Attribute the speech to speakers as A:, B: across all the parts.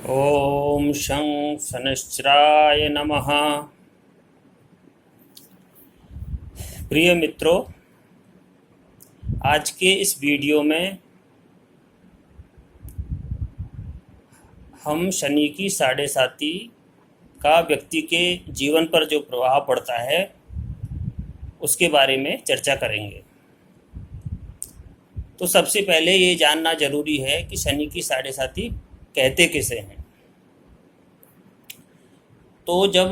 A: ओम शं शनश्चराय नमः। प्रिय मित्रों, आज के इस वीडियो में हम शनि की साढ़े साती का व्यक्ति के जीवन पर जो प्रभाव पड़ता है उसके बारे में चर्चा करेंगे। तो सबसे पहले ये जानना जरूरी है कि शनि की साढ़े साती कहते किसे हैं। तो जब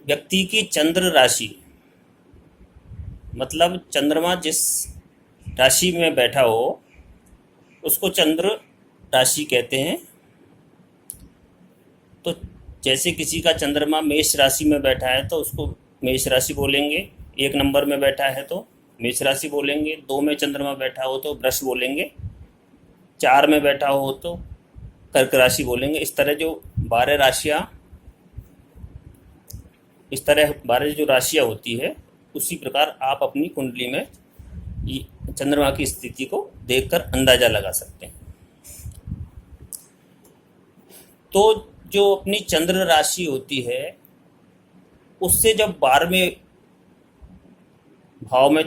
A: व्यक्ति की चंद्र राशि मतलब चंद्रमा जिस राशि में बैठा हो उसको चंद्र राशि कहते हैं। तो जैसे किसी का चंद्रमा मेष राशि में बैठा है तो उसको मेष राशि बोलेंगे, 1 नंबर में बैठा है तो मेष राशि बोलेंगे, 2 में चंद्रमा बैठा हो तो वृष बोलेंगे, 4 में बैठा हो तो कर्क राशि बोलेंगे। इस तरह जो 12 राशियाँ जो राशियाँ होती है उसी प्रकार आप अपनी कुंडली में चंद्रमा की स्थिति को देखकर अंदाजा लगा सकते हैं। तो जो अपनी चंद्र राशि होती है उससे जब 12वें भाव में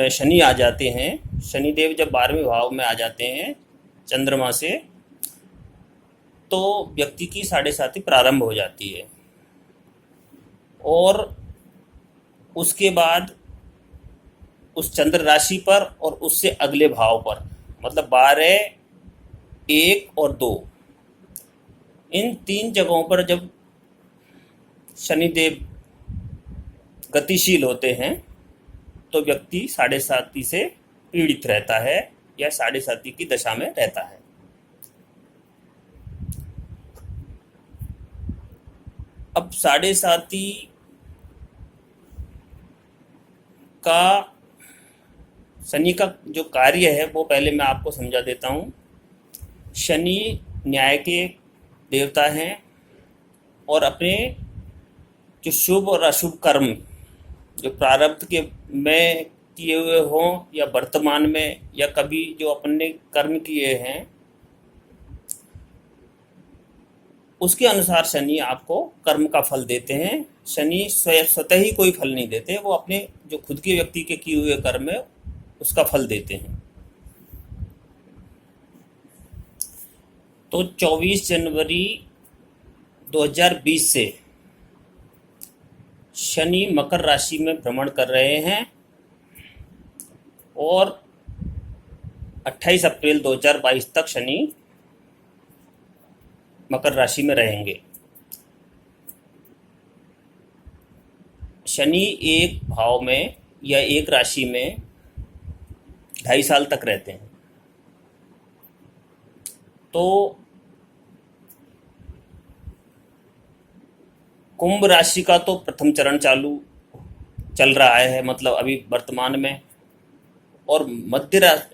A: शनि आ जाते हैं, शनिदेव जब 12वें भाव में आ जाते हैं चंद्रमा से, तो व्यक्ति की साढ़े साती प्रारंभ हो जाती है। और उसके बाद उस चंद्र राशि पर और उससे अगले भाव पर मतलब 12, 1 और 2 इन 3 जगहों पर जब शनिदेव गतिशील होते हैं तो व्यक्ति साढ़े साती से पीड़ित रहता है या साढ़े साती की दशा में रहता है। अब साढ़े साती का शनि का जो कार्य है वो पहले मैं आपको समझा देता हूँ। शनि न्याय के देवता हैं और अपने जो शुभ और अशुभ कर्म जो प्रारब्ध के में किए हुए हों या वर्तमान में या कभी जो अपने कर्म किए हैं उसके अनुसार शनि आपको कर्म का फल देते हैं। शनि स्वतः ही कोई फल नहीं देते, वो अपने जो खुद के व्यक्ति के किए हुए कर्म है उसका फल देते हैं। तो 24 जनवरी 2020 से शनि मकर राशि में भ्रमण कर रहे हैं और 28 अप्रैल 2022 तक शनि मकर राशि में रहेंगे। शनि एक भाव में या एक राशि में 2.5 साल तक रहते हैं। तो कुंभ राशि का तो प्रथम चरण चल रहा है, मतलब अभी वर्तमान में, और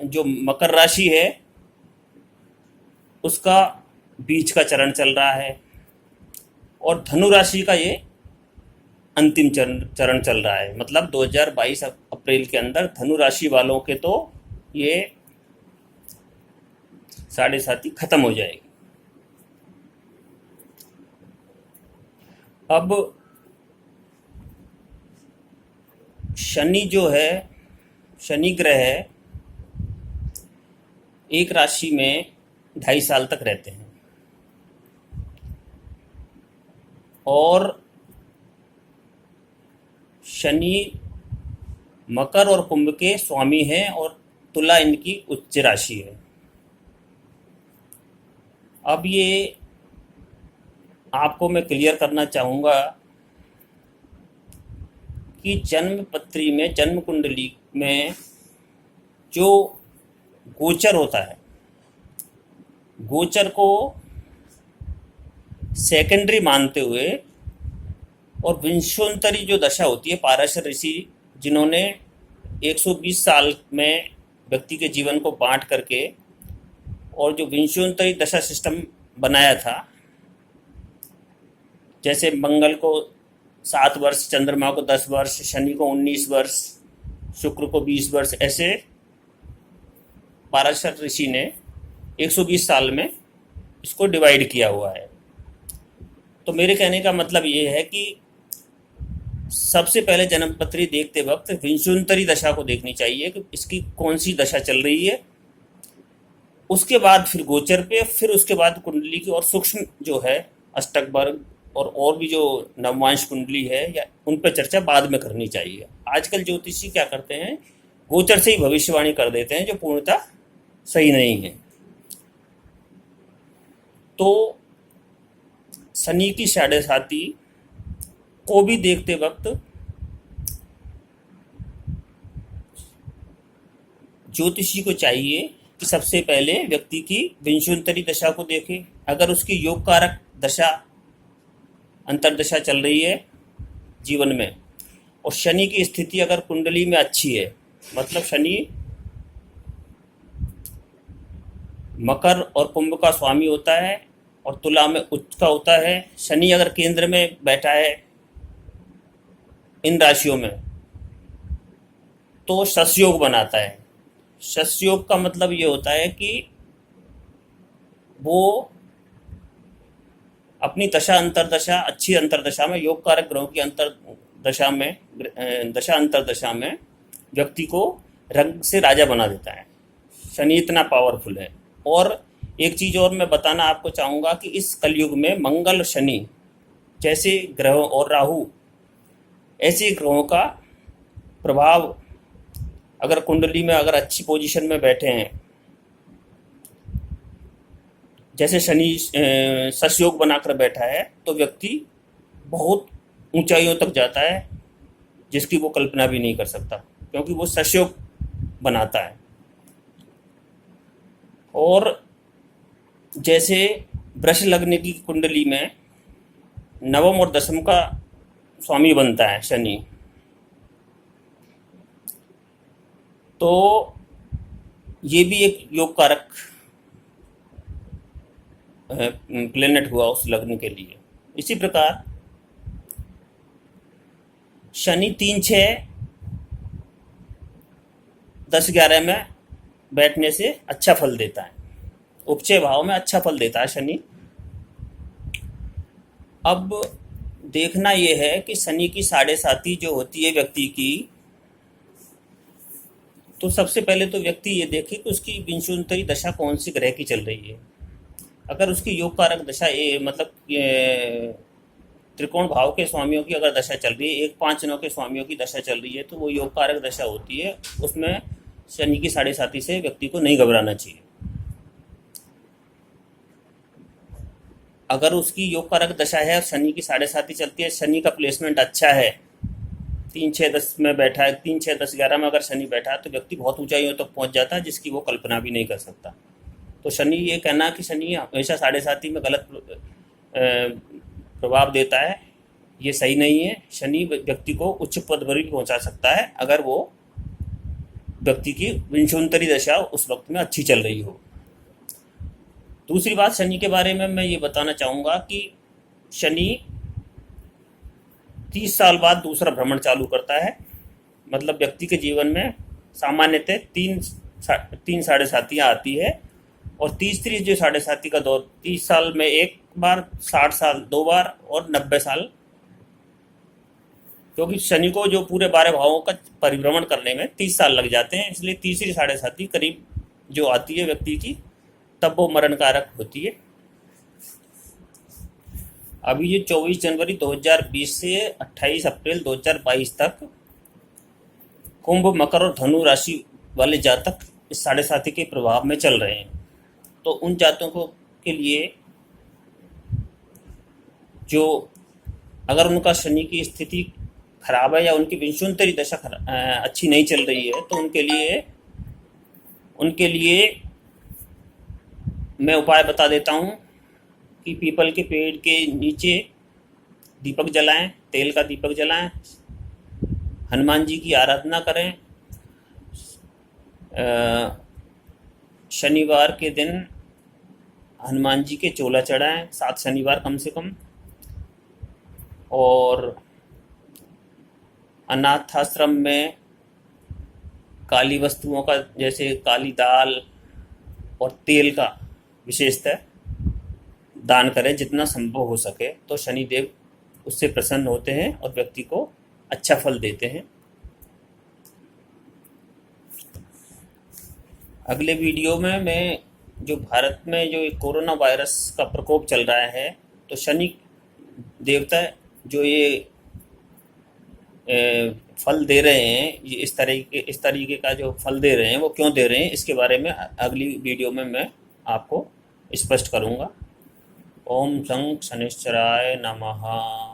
A: जो मकर राशि है उसका बीच का चरण चल रहा है और धनु राशि का ये अंतिम चरण चल रहा है। मतलब 2022 अप्रैल के अंदर धनु राशि वालों के तो ये साढ़े साती खत्म हो जाएगी। अब शनि जो है, शनि ग्रह है, एक राशि में 2.5 साल तक रहते हैं और शनि मकर और कुंभ के स्वामी हैं और तुला इनकी उच्च राशि है। अब ये आपको मैं क्लियर करना चाहूँगा कि जन्म पत्री में, जन्म कुंडली में जो गोचर होता है, गोचर को सेकेंडरी मानते हुए और विंशोत्तरी जो दशा होती है, पाराशर ऋषि जिन्होंने 120 साल में व्यक्ति के जीवन को बांट करके और जो विंशोत्तरी दशा सिस्टम बनाया था, जैसे मंगल को 7 वर्ष, चंद्रमा को 10 वर्ष, शनि को 19 वर्ष, शुक्र को 20 वर्ष, ऐसे पाराशर ऋषि ने 120 साल में इसको डिवाइड किया हुआ है। तो मेरे कहने का मतलब ये है कि सबसे पहले जन्मपत्री देखते वक्त विंशुंतरी दशा को देखनी चाहिए कि इसकी कौन सी दशा चल रही है, उसके बाद फिर गोचर पे, फिर उसके बाद कुंडली की और सूक्ष्म जो है अष्टक वर्ग और भी जो नवमांश कुंडली है या उन पर चर्चा बाद में करनी चाहिए। आजकल ज्योतिषी क्या करते हैं, गोचर से ही भविष्यवाणी कर देते हैं, जो पूर्णतः सही नहीं है। तो शनि की साढ़े साती को भी देखते वक्त ज्योतिषी को चाहिए कि सबसे पहले व्यक्ति की विंशुंतरी दशा को देखे। अगर उसकी योग कारक दशा अंतर्दशा चल रही है जीवन में और शनि की स्थिति अगर कुंडली में अच्छी है, मतलब शनि मकर और कुंभ का स्वामी होता है और तुला में उच्च का होता है। शनि अगर केंद्र में बैठा है इन राशियों में तो शशयोग बनाता है। शशयोग का मतलब ये होता है कि वो अपनी दशा अंतरदशा, अच्छी अंतरदशा में, योग कारक ग्रहों की दशा अंतरदशा में व्यक्ति को रंग से राजा बना देता है। शनि इतना पावरफुल है। और एक चीज़ और मैं बताना आपको चाहूँगा कि इस कलयुग में मंगल शनि जैसे ग्रहों और राहु ऐसे ग्रहों का प्रभाव अगर कुंडली में अगर अच्छी पोजीशन में बैठे हैं, जैसे शनि शशयोग बनाकर बैठा है, तो व्यक्ति बहुत ऊंचाइयों तक जाता है जिसकी वो कल्पना भी नहीं कर सकता, क्योंकि वो शशयोग बनाता है। और जैसे वृष लग्न की कुंडली में नवम और दसम का स्वामी बनता है शनि, तो ये भी एक योग कारक प्लेनेट हुआ उस लग्न के लिए। इसी प्रकार शनि 3, 6, 10, 11 में बैठने से अच्छा फल देता है, उपचय भाव में अच्छा फल देता है शनि। अब देखना यह है कि शनि की साढ़े साती जो होती है व्यक्ति की, तो सबसे पहले तो व्यक्ति ये देखे कि उसकी विंशुंतरी दशा कौन सी ग्रह की चल रही है। अगर उसकी योग कारक दशा मतलब त्रिकोण भाव के स्वामियों की अगर दशा चल रही है, 1, 5, 9 के स्वामियों की दशा चल रही है, तो वो योग कारक दशा होती है। उसमें शनि की साढ़े साती से व्यक्ति को नहीं घबराना चाहिए। अगर उसकी योग कारक दशा है और शनि की साढ़े साती चलती है, शनि का प्लेसमेंट अच्छा है, 3, 6, 10 में बैठा है, 3, 6, 10, 11 में अगर शनि बैठा है, तो व्यक्ति बहुत ऊंचाइयों तक पहुंच जाता है जिसकी वो कल्पना भी नहीं कर सकता। तो शनि, ये कहना कि शनि हमेशा साढ़े साती में गलत प्रभाव देता है, ये सही नहीं है। शनि व्यक्ति को उच्च पद पर भी पहुंचा सकता है अगर वो व्यक्ति की विंशोत्तरी दशा उस वक्त में अच्छी चल रही हो। दूसरी बात शनि के बारे में मैं ये बताना चाहूँगा कि शनि 30 साल बाद दूसरा भ्रमण चालू करता है। मतलब व्यक्ति के जीवन में सामान्यतः 3 साढ़े सातियाँ आती है और तीसरी जो साढ़े साती का दौर 30 साल में एक बार, 60 साल 2 बार और 90 साल, क्योंकि शनि को जो पूरे 12 भावों का परिभ्रमण करने में 30 साल लग जाते हैं, इसलिए तीसरी साढ़े साती करीब जो आती है व्यक्ति की, तब वो मरण कारक होती है। अभी ये 24 जनवरी 2020 से 28 अप्रैल 2022 तक कुंभ, मकर और धनु राशि वाले जातक इस साढ़े साती के प्रभाव में चल रहे हैं। तो उन जातकों के लिए जो अगर उनका शनि की स्थिति खराब है या उनकी विंशोत्तरी दशा अच्छी नहीं चल रही है, तो उनके लिए मैं उपाय बता देता हूँ कि पीपल के पेड़ के नीचे दीपक जलाएं, तेल का दीपक जलाएं, हनुमान जी की आराधना करें, शनिवार के दिन हनुमान जी के चोला चढ़ाएं, 7 शनिवार कम से कम, और अनाथ आश्रम में काली वस्तुओं का, जैसे काली दाल, और तेल का विशेषतः दान करें जितना संभव हो सके, तो शनिदेव उससे प्रसन्न होते हैं और व्यक्ति को अच्छा फल देते हैं। अगले वीडियो में मैं जो भारत में जो कोरोना वायरस का प्रकोप चल रहा है, तो शनि देवता जो ये फल दे रहे हैं, ये इस तरीके का जो फल दे रहे हैं वो क्यों दे रहे हैं, इसके बारे में अगली वीडियो में मैं आपको स्पष्ट करूँगा। ओम शं शनिश्चराय नमः।